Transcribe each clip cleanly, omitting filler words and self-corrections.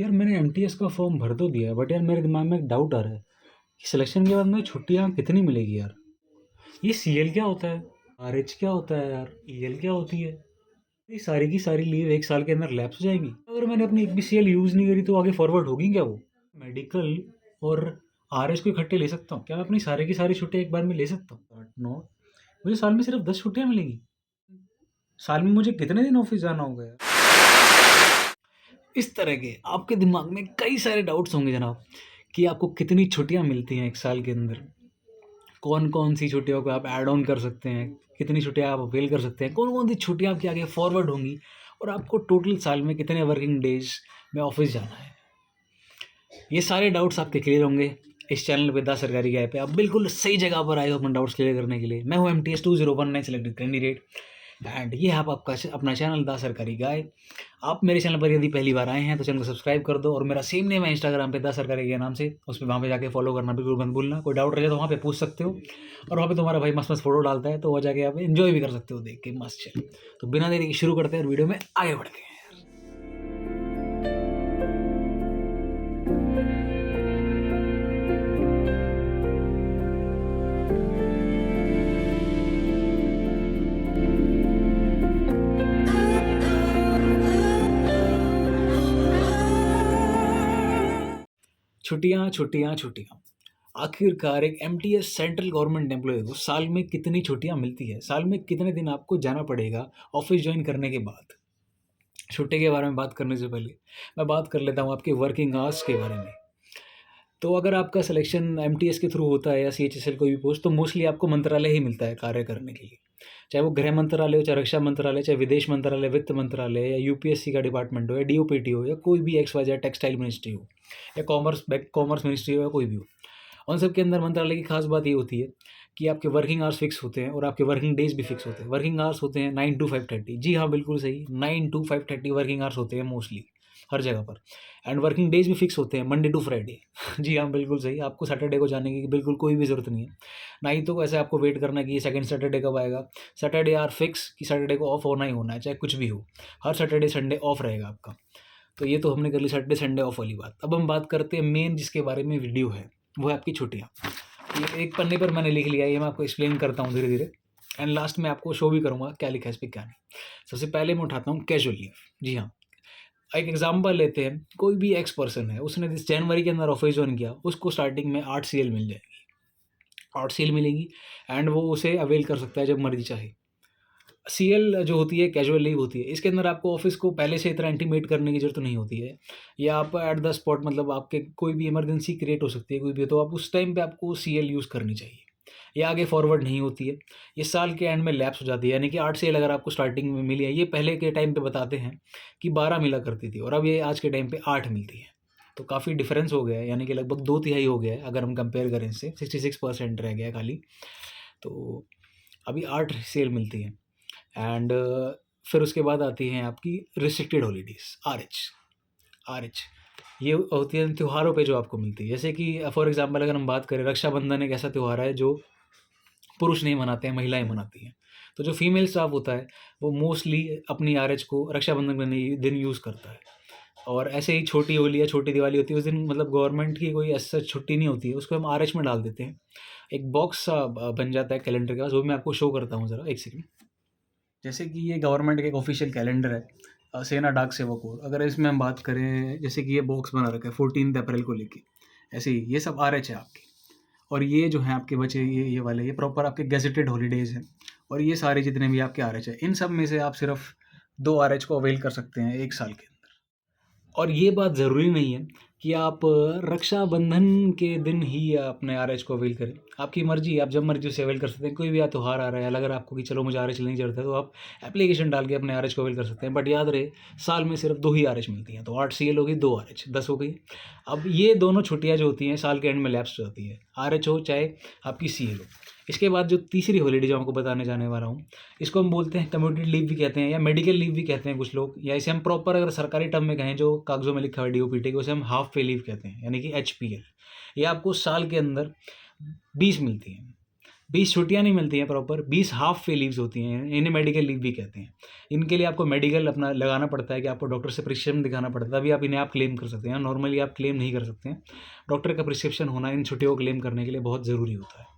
यार मैंने एमटीएस का फॉर्म भर तो दिया है, बट यार मेरे दिमाग में एक डाउट आ रहा है कि सिलेक्शन के बाद मुझे छुट्टियाँ कितनी मिलेगी यार। ये सीएल क्या होता है, आरएच क्या होता है यार, ईएल क्या होती है। ये सारी की सारी लीव एक साल के अंदर लैप्स हो जाएंगी। अगर मैंने अपनी एक भी सीएल यूज़ नहीं करी तो आगे फॉरवर्ड होगी क्या वो। मेडिकल और आरएच को इकट्ठे ले सकता हूँ क्या, मैं अपनी सारी की सारी छुट्टियाँ एक बार में ले सकता हूँ? नो, मुझे साल में सिर्फ 10 छुट्टियाँ मिलेंगी। साल में मुझे कितने दिन ऑफिस जाना होगा यार। इस तरह के आपके दिमाग में कई सारे डाउट्स होंगे जनाब कि आपको कितनी छुट्टियां मिलती हैं एक साल के अंदर, कौन कौन सी छुट्टियों को आप ऐड ऑन कर सकते हैं, कितनी छुट्टियां आप अवेल कर सकते हैं, कौन कौन सी छुट्टियां आपके आगे फॉरवर्ड होंगी, और आपको टोटल साल में कितने वर्किंग डेज में ऑफिस जाना है। ये सारे डाउट्स आपके क्लियर होंगे इस चैनल पे दा सरकारी गाय पे। आप बिल्कुल सही जगह पर आए हो अपने डाउट्स क्लियर करने के लिए। मैं हूँ MTS 2019 सेलेक्टेड कैंडिडेट एंड ये है आपका अपना चैनल दा सरकारी गाय। आप मेरे चैनल पर यदि पहली बार आए हैं तो चैनल को सब्सक्राइब कर दो, और मेरा सेम नेम है इंस्टाग्राम पे दा सरकारी गाय नाम से, उस पर वहाँ पे जाके फॉलो करना बिल्कुल मत भूलना। कोई डाउट रहे तो वहाँ पे पूछ सकते हो, और वहाँ पे तुम्हारा भाई मस्त मस्त फोटो डालता है तो वहाँ जाके आप एंजॉय भी कर सकते हो देख के मस्त है। तो बिना देरी के शुरू करते हैं और वीडियो में आगे बढ़ते हैं। छुट्टियाँ छुट्टियाँ छुट्टियाँ, आखिरकार एक एमटीएस सेंट्रल गवर्नमेंट एम्प्लॉय को साल में कितनी छुट्टियाँ मिलती है, साल में कितने दिन आपको जाना पड़ेगा ऑफिस ज्वाइन करने के बाद। छुट्टी के बारे में बात करने से पहले मैं बात कर लेता हूँ आपके वर्किंग आवर्स के बारे में। तो अगर आपका सिलेक्शन एमटीएस के थ्रू होता है या सीएचएसएल कोई भी पोस्ट, तो मोस्टली आपको मंत्रालय ही मिलता है कार्य करने के लिए, चाहे वो गृह मंत्रालय हो, चाहे रक्षा मंत्रालय, चाहे विदेश मंत्रालय, वित्त मंत्रालय, या यूपीएससी का डिपार्टमेंट हो, या डीओपीटी हो, या कोई भी X Y Z textile ministry हो, या कॉमर्स मिनिस्ट्री हो, या कोई भी हो। उन सब के अंदर मंत्रालय की खास बात ये होती है कि आपके वर्किंग आवर्स फिक्स होते हैं और आपके वर्किंग डेज भी फिक्स होते हैं। वर्किंग आवर्स होते हैं 9 to 5:30। जी हाँ, बिल्कुल सही, 9 to 5:30 वर्किंग आवर्स होते हैं मोस्टली हर जगह पर। एंड वर्किंग डेज भी फिक्स होते हैं मंडे टू फ्राइडे। जी हाँ, बिल्कुल सही, आपको सैटरडे को जाने की बिल्कुल कोई भी ज़रूरत नहीं है, ना ही तो ऐसे आपको वेट करना कि ये सेकंड सैटरडे कब आएगा। सैटरडे आर फिक्स कि सैटरडे को ऑफ होना ही होना है, चाहे कुछ भी हो। हर सैटरडे संडे ऑफ रहेगा आपका। तो ये तो हमने कर ली सैटरडे संडे ऑफ वाली बात। अब हम बात करते हैं मेन जिसके बारे में वीडियो है, वो है आपकी छुट्टियाँ। ये एक पन्ने पर मैंने लिख लिया है, ये मैं आपको एक्सप्लेन करता हूँ धीरे धीरे, एंड लास्ट में आपको शो भी करूँगा क्या लिखा है इस पर क्या नहीं। सबसे पहले मैं उठाता हूँ कैजुअल लीव। जी हाँ, एक एग्जांपल लेते हैं, कोई भी एक्स पर्सन है, उसने इस जनवरी के अंदर ऑफिस ज्वाइन किया, उसको स्टार्टिंग में 8 CL मिल जाएगी, 8 CL मिलेगी, एंड वो उसे अवेल कर सकता है जब मर्जी चाहे। सीएल जो होती है कैजुअल लीव होती है, इसके अंदर आपको ऑफिस को पहले से इतना इंटीमेट करने की जरूरत नहीं होती है, या आप एट द स्पॉट, मतलब आपके कोई भी इमरजेंसी क्रिएट हो सकती है कोई भी, तो आप उस टाइम पे आपको सीएल यूज़ करनी चाहिए। ये आगे फॉरवर्ड नहीं होती है, ये साल के एंड में लैप्स हो जाती है। यानी कि 8 CL अगर आपको स्टार्टिंग में मिली है, ये पहले के टाइम पे बताते हैं कि 12 मिला करती थी, और अब ये आज के टाइम पे 8 मिलती है। तो काफ़ी डिफरेंस हो गया है, यानी कि लगभग 2/3 हो गया है अगर हम कंपेयर करें इससे। 66% रह गया है खाली। तो अभी 8 CL मिलती है। एंड फिर उसके बाद आती हैं आपकी रिस्ट्रिक्टेड हॉलीडेज, आर एच। ये होती है त्योहारों पे जो आपको मिलती है, जैसे कि फॉर एग्जांपल अगर हम बात करें, रक्षाबंधन एक ऐसा त्यौहार है जो पुरुष नहीं मनाते हैं, महिलाएं मनाती हैं। तो जो फीमेल स्टाफ होता है वो मोस्टली अपनी आरएच को रक्षाबंधन के दिन यूज़ करता है। और ऐसे ही छोटी होली या छोटी दिवाली होती है, उस दिन मतलब गवर्नमेंट की कोई ऐसा छुट्टी नहीं होती है, उसको हम आरएच में डाल देते हैं। एक बॉक्स सा बन जाता है कैलेंडर के पास, वो मैं आपको शो करता हूँ ज़रा, एक सेकंड। जैसे कि ये गवर्नमेंट का एक ऑफिशियल कैलेंडर है, सेना डाक सेवा कोड। अगर इसमें हम बात करें, जैसे कि ये बॉक्स बना रखा है 14 अप्रैल को लेके, ऐसे ही ये सब आर एच है आपके। और ये जो है आपके बचे, ये वाले, ये प्रॉपर आपके गेजेटेड हॉलीडेज़ हैं। और ये सारे जितने भी आपके आर एच है, इन सब में से आप सिर्फ 2 RH को अवेल कर सकते हैं एक साल के। और ये बात ज़रूरी नहीं है कि आप रक्षाबंधन के दिन ही अपने आरएच को अवेल करें। आपकी मर्ज़ी, आप जब मर्ज़ी उसे अवेल कर सकते हैं। कोई भी त्यौहार आ रहा है, अगर आपको कि चलो मुझे आरएच लेने की ज़रूरत है, तो आप एप्लीकेशन डाल के अपने आरएच को अवेल कर सकते हैं। बट याद रहे, साल में सिर्फ 2 ही आरएच मिलती हैं, तो 8 CL होगी, 2 RH, 10 हो गई। अब ये दोनों छुट्टियाँ जो होती हैं साल के एंड में लैप्स हो जाती है, आरएच हो चाहे आपकी CL हो। इसके बाद जो तीसरी हॉलीडे जो आपको बताने जाने वाला हूँ, इसको हम बोलते हैं कम्युनिटी लीव भी कहते हैं, या मेडिकल लीव भी कहते हैं कुछ लोग, या इसे हम प्रॉपर अगर सरकारी टर्म में कहें जो कागजों में लिखा हुआ डीओपीटी को, उसे हम हाफ पे लीव कहते हैं, यानी कि HPL। ये आपको साल के अंदर 20 मिलती हैं। 20 छुट्टियाँ नहीं मिलती हैं प्रॉपर, 20 हाफ पे लीव्स होती हैं, इन्हें मेडिकल लीव भी कहते हैं। इनके लिए आपको मेडिकल अपना लगाना पड़ता है कि आपको डॉक्टर से प्रिस्क्रिप्शन दिखाना पड़ता है, तभी आप इन्हें आप क्लेम कर सकते हैं। नॉर्मली आप क्लेम नहीं कर सकते हैं। डॉक्टर का प्रिस्क्रिप्शन होना इन छुट्टियों को क्लेम करने के लिए बहुत ज़रूरी होता है।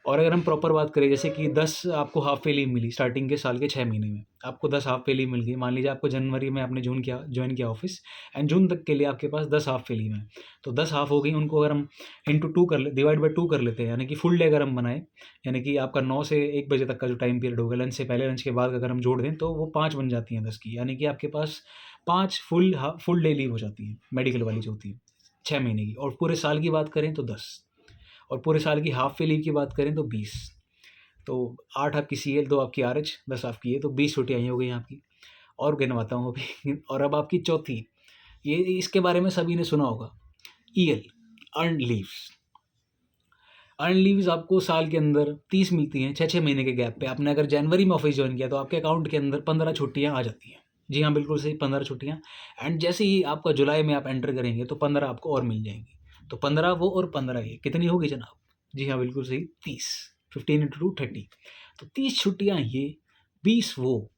और अगर हम प्रॉपर बात करें, जैसे कि 10 आपको हाफ पे लीव मिली स्टार्टिंग के साल के 6 महीने में, आपको 10 हाफ पे लीव मिल गई। मान लीजिए आपको जनवरी में आपने ज्वाइन किया ऑफिस, एंड जून तक के लिए आपके पास 10 हाफ पे लीव है। तो 10 हाफ हो गई, उनको अगर हम इंटू टू डिवाइड बाई 2 कर लेते हैं, यानी कि फुल डे अगर हम बनाए, यानी कि आपका 9 से 1 बजे तक का जो टाइम पीरियड होगा, लंच से पहले लंच के बाद अगर हम जोड़ दें तो वो 5 बन जाती हैं 10 की, यानी कि आपके पास 5 फुल डे लीव हो जाती है मेडिकल वाली जो होती है 6 महीने की। और पूरे साल की बात करें तो 10, और पूरे साल की हाफ पे लीव की बात करें तो 20। तो 8 आपकी CL, 2 आपकी RH, 10 आपकी ये, तो 20 छुट्टियाँ ही हो गई आपकी। और गिनवाता हूँ अभी और अब आपकी चौथी, ये इसके बारे में सभी ने सुना होगा, EL, earn leaves. Earn leaves आपको साल के अंदर 30 मिलती हैं 6-6 महीने के गैप पे। आपने अगर जनवरी में ऑफिस ज्वाइन किया तो आपके अकाउंट के अंदर 15 छुट्टियाँ आ जाती हैं। जी हाँ, बिल्कुल सही, 15 छुट्टियाँ। एंड जैसे ही आपका जुलाई में आप एंटर करेंगे तो 15 आपको और मिल जाएंगी। तो 15 वो और 15 ये, कितनी होगी जनाब? जी हाँ, बिल्कुल सही, 30। 15 × 2 30। तो 30 छुट्टियाँ ये, 20 वो,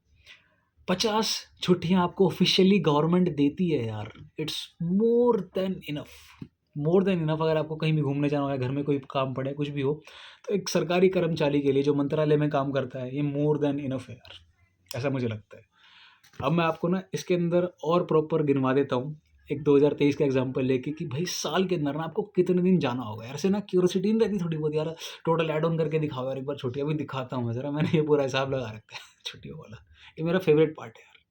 50 छुट्टियाँ आपको ऑफिशियली गवर्नमेंट देती है यार। It's more than enough, more than enough. अगर आपको कहीं भी घूमने जाना है, घर में कोई काम पड़े, कुछ भी हो, तो एक सरकारी कर्मचारी के लिए जो मंत्रालय में काम करता है, ये मोर देन इनफ है यार, ऐसा मुझे लगता है। अब मैं आपको ना इसके अंदर और प्रॉपर गिनवा देता हूँ, एक 2023 का एग्जांपल लेके, कि भाई साल के अंदर ना आपको कितने दिन जाना होगा यार। ऐसे ना क्यूरोसिटी नहीं रहती थोड़ी बहुत यार, टोटल ऐड ऑन करके दिखाओ यार एक बार छुट्टी। अभी दिखाता हूँ मैं ज़रा, मैंने ये पूरा हिसाब लगा रखा है छुट्टियों वाला, ये मेरा फेवरेट पार्ट है यार।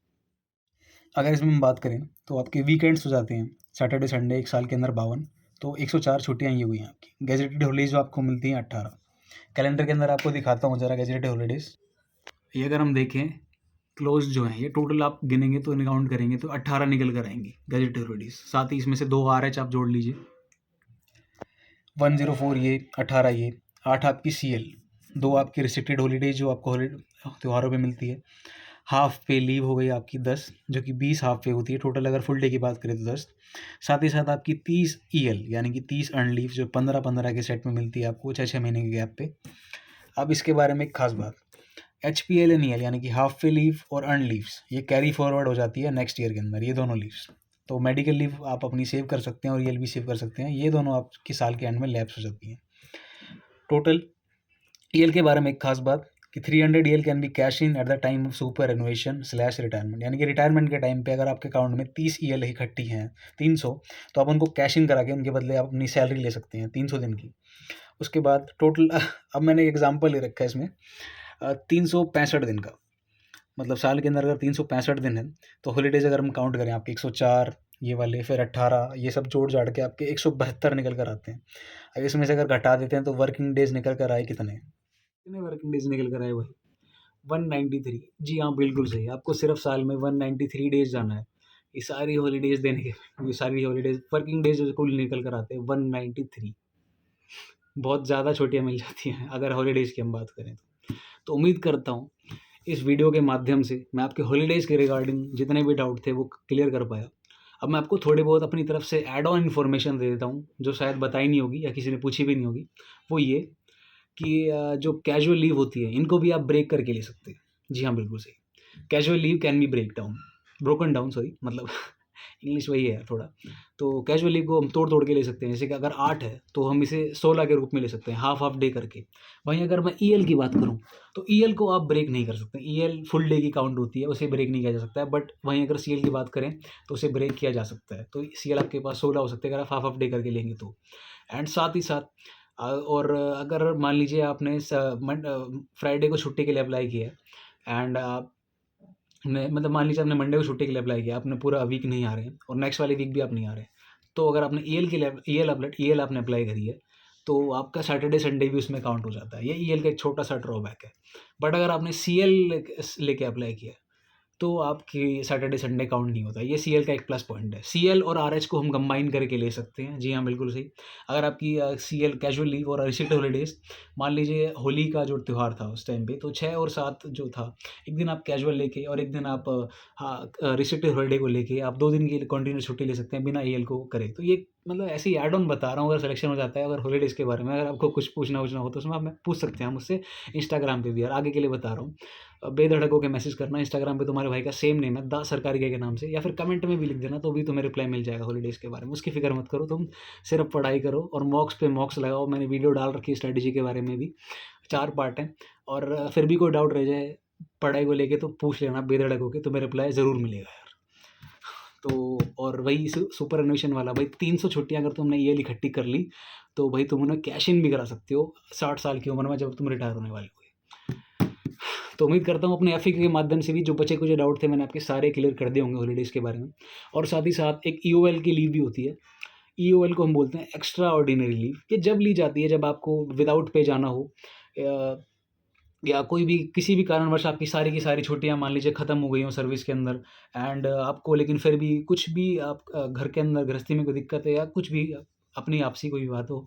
अगर इसमें हम बात करें तो आपके वीकेंड्स हो जाते हैं, सैटरडे संडे, एक साल के अंदर 52, तो 104 छुट्टियाँ ये हुई हैं आपकी। गैजेटेड हॉलीडेज जो आपको मिलती हैं 18। कैलेंडर के अंदर आपको दिखाता हूँ ज़रा गैजेटेड हॉलीडेज। ये अगर हम देखें क्लोज जो है, ये टोटल आप गिनेंगे तो काउंट करेंगे तो 18 निकल कर आएंगे गैजेटेड हॉलीडेज। साथ ही इसमें से 2 RH आप जोड़ लीजिए, 104 ये, 18 ये, 8 आपकी CL, 2 आपकी रिस्ट्रिक्टेड हॉलीडेज जो आपको त्योहारों पे मिलती है। हाफ पे लीव हो गई आपकी 10, जो कि 20 हाफ पे होती है टोटल, अगर फुल डे की बात करें तो 10। साथ ही साथ आपकी 30 EL, यानी कि 30 अर्न लीव, जो 15-15 के सेट में मिलती है आपको 6-6 महीने के गैप पे। अब इसके बारे में एक खास बात, HPL एंड EL, यानी कि हाफ पे लीव और अर्न लीव्स, ये कैरी फॉरवर्ड हो जाती है नेक्स्ट ईयर के अंदर, ये दोनों लीव्स। तो मेडिकल लीव आप अपनी सेव कर सकते हैं और EL भी सेव कर सकते हैं, ये दोनों आपकी साल के एंड में लैप्स हो जाती हैं। टोटल EL के बारे में एक खास बात कि 300 EL can be cash in at the time of superannuation / retirement, यानी कि रिटायरमेंट के टाइम पे अगर आपके अकाउंट में 30 EL इकट्ठी हैं 300, तो आप उनको कैश इन करा के उनके बदले आप अपनी सैलरी ले सकते हैं 300 दिन की। उसके बाद टोटल अब मैंने एग्जाम्पल ले रखा है इसमें 365 दिन का, मतलब साल के अंदर अगर 365 दिन है तो हॉलीडेज अगर हम काउंट करें आपके 104 ये वाले, फिर 18, ये सब जोड़ जाड़ के आपके 172 निकल कर आते हैं। अगर इसमें से अगर घटा देते हैं तो वर्किंग डेज निकल कर आए कितने वर्किंग डेज निकल कर आए भाई? 193। जी हाँ, बिल्कुल सही, आपको सिर्फ साल में 193 डेज जाना है। ये सारी हॉलीडेज देने के, ये सारी हॉलीडेज वर्किंग डेज कुल निकल कर आते हैं 193। बहुत ज़्यादा छुट्टियाँ मिल जाती हैं अगर हॉलीडेज़ की हम बात करें तो उम्मीद करता हूँ इस वीडियो के माध्यम से मैं आपके हॉलीडेज़ के रिगार्डिंग जितने भी डाउट थे वो क्लियर कर पाया। अब मैं आपको थोड़ी बहुत अपनी तरफ से ऐड ऑन इन्फॉर्मेशन दे देता हूँ, जो शायद बताई नहीं होगी या किसी ने पूछी भी नहीं होगी। वो ये कि जो कैजुअल लीव होती है, इनको भी आप ब्रेक करके ले सकते हैं। जी हाँ, बिल्कुल सही, casual leave can be broken down, sorry, मतलब इंग्लिश वही है थोड़ा। तो कैजुअल लीव को हम तोड़ के ले सकते हैं, जैसे कि अगर 8 है तो हम इसे 16 के रूप में ले सकते हैं, हाफ डे करके। वहीं अगर मैं EL की बात करूँ तो EL को आप ब्रेक नहीं कर सकते। EL फुल डे की काउंट होती है, उसे ब्रेक नहीं किया जा सकता है। बट वहीं अगर CL की बात करें तो उसे ब्रेक किया जा सकता है। तो CL आपके पास 16 हो सकते हैं अगर आप हाफ डे करके लेंगे तो। एंड साथ ही साथ और अगर मान लीजिए आपने फ्राइडे को छुट्टी के लिए अप्लाई किया है, एंड आपने मतलब मान लीजिए आपने मंडे को छुट्टी के लिए अप्लाई किया, आपने पूरा वीक नहीं आ रहे हैं और नेक्स्ट वाले वीक भी आप नहीं आ रहे हैं, तो अगर आपने EL आपने अप्लाई करी है तो आपका सैटरडे संडे भी उसमें काउंट हो जाता है। ये EL का एक छोटा सा ड्रॉबैक है। बट अगर आपने CL लेके अप्लाई किया तो आपकी सैटरडे संडे काउंट नहीं होता। ये सीएल का एक प्लस पॉइंट है। सीएल और आरएच को हम कंबाइन करके ले सकते हैं। जी हाँ, बिल्कुल सही। अगर आपकी सीएल कैजुअल लीव और रिसिप्ट हॉलीडेज़, मान लीजिए होली का जो त्यौहार था उस टाइम पे, तो 6 और 7 जो था, एक दिन आप कैजुअल लेके और एक दिन आप रिसिप्ट हॉलीडे को लेके आप 2 दिन की कंटिन्यूअस छुट्टी ले सकते हैं बिना ईएल को करे। तो ये मतलब ऐसे ही ऐड ऑन बता रहा हूँ, अगर सिलेक्शन हो जाता है, अगर हॉलीडेज़ के बारे में अगर आपको कुछ पूछना हो तो उसमें आप मैं पूछ सकते हैं मुझसे इंस्टाग्राम पे भी यार, आगे के लिए बता रहा हूँ। बेधड़क होके मैसेज करना इंस्टाग्राम पे, तुम्हारे भाई का सेम नेम है दा सरकारी के नाम से, या फिर कमेंट में भी लिख देना, तो भी तुम्हें रिप्लाई मिल जाएगा हॉलीडेज़ के बारे में। उसकी फिक्र मत करो, तुम सिर्फ पढ़ाई करो और मॉक्स पे मॉक्स लगाओ। मैंने वीडियो डाल रखी है स्ट्रेटेजी के बारे में भी, 4 पार्ट हैं। और फिर भी कोई डाउट रह जाए पढ़ाई को लेके तो पूछ लेना बेधड़क होके, तुम्हें रिप्लाई ज़रूर मिलेगा यार। तो और वही सुपर एनुएशन वाला भाई, 300 छुट्टियाँ अगर तुमने ये इकट्ठी कर ली तो भाई तुम उन्हें कैश इन भी करा सकते हो 60 साल की उम्र में, जब तुम रिटायर होने वाले हो। तो उम्मीद करता हूँ अपने एफिक के माध्यम से भी जो बचे कुछ डाउट थे मैंने आपके सारे क्लियर कर दिए होंगे हॉलीडेज़ के बारे में। और साथ ही साथ एक ईओएल की लीव भी होती है। ईओएल को हम बोलते हैं एक्स्ट्रा ऑर्डिनरी लीव। ये जब ली जाती है जब आपको विदाउट पे जाना हो, या कोई भी किसी भी कारणवश आपकी सारी की सारी छुट्टियां मान लीजिए ख़त्म हो गई हों सर्विस के अंदर, एंड आपको लेकिन फिर भी कुछ भी आप घर के अंदर गृहस्थी में कोई दिक्कत है या कुछ भी अपनी आपसी कोई बात हो,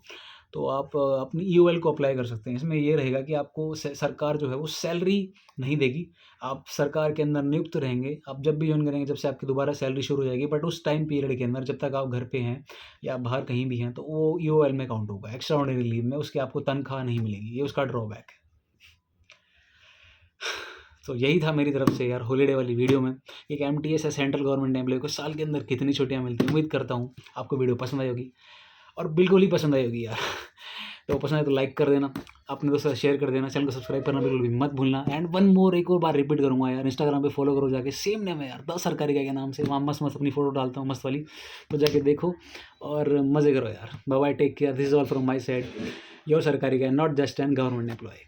तो आप अपनी ईओएल को अप्लाई कर सकते हैं। इसमें ये रहेगा कि आपको सरकार जो है वो सैलरी नहीं देगी, आप सरकार के अंदर नियुक्त रहेंगे। आप जब भी ज्वाइन करेंगे, जब से आपकी दोबारा सैलरी शुरू हो जाएगी, बट उस टाइम पीरियड के अंदर जब तक आप घर पे हैं या बाहर कहीं भी हैं, तो वो ईओएल में काउंट होगा एक्स्ट्रा ऑर्डिनरी लीव में, उसकी आपको तनख्वाह नहीं मिलेगी। ये उसका ड्रॉबैक है। तो यही था मेरी तरफ से यार हॉलीडे वाली वीडियो में। एक एमटीएस है, सेंट्रल गवर्नमेंट एम्प्लॉय को साल के अंदर कितनी छुट्टियां मिलती हैं। उम्मीद करता हूँ आपको वीडियो पसंद आई होगी, और बिल्कुल ही पसंद आई होगी यार। तो पसंद है तो लाइक कर देना, अपने दोस्तों से शेयर कर देना, चैनल को सब्सक्राइब करना बिल्कुल भी मत भूलना। एंड वन मोर, एक और बार रिपीट करूँगा यार, इंस्टाग्राम पे फॉलो करो जाके, सेम नेम है यार द सरकारी के नाम से, वहाँ मस्त मस्त अपनी फोटो डालता हूँ मस्त वाली, तो जाके देखो और मज़े करो यार। Bye bye, take care, this is all from my side, your सरकारी का, not just an government employ.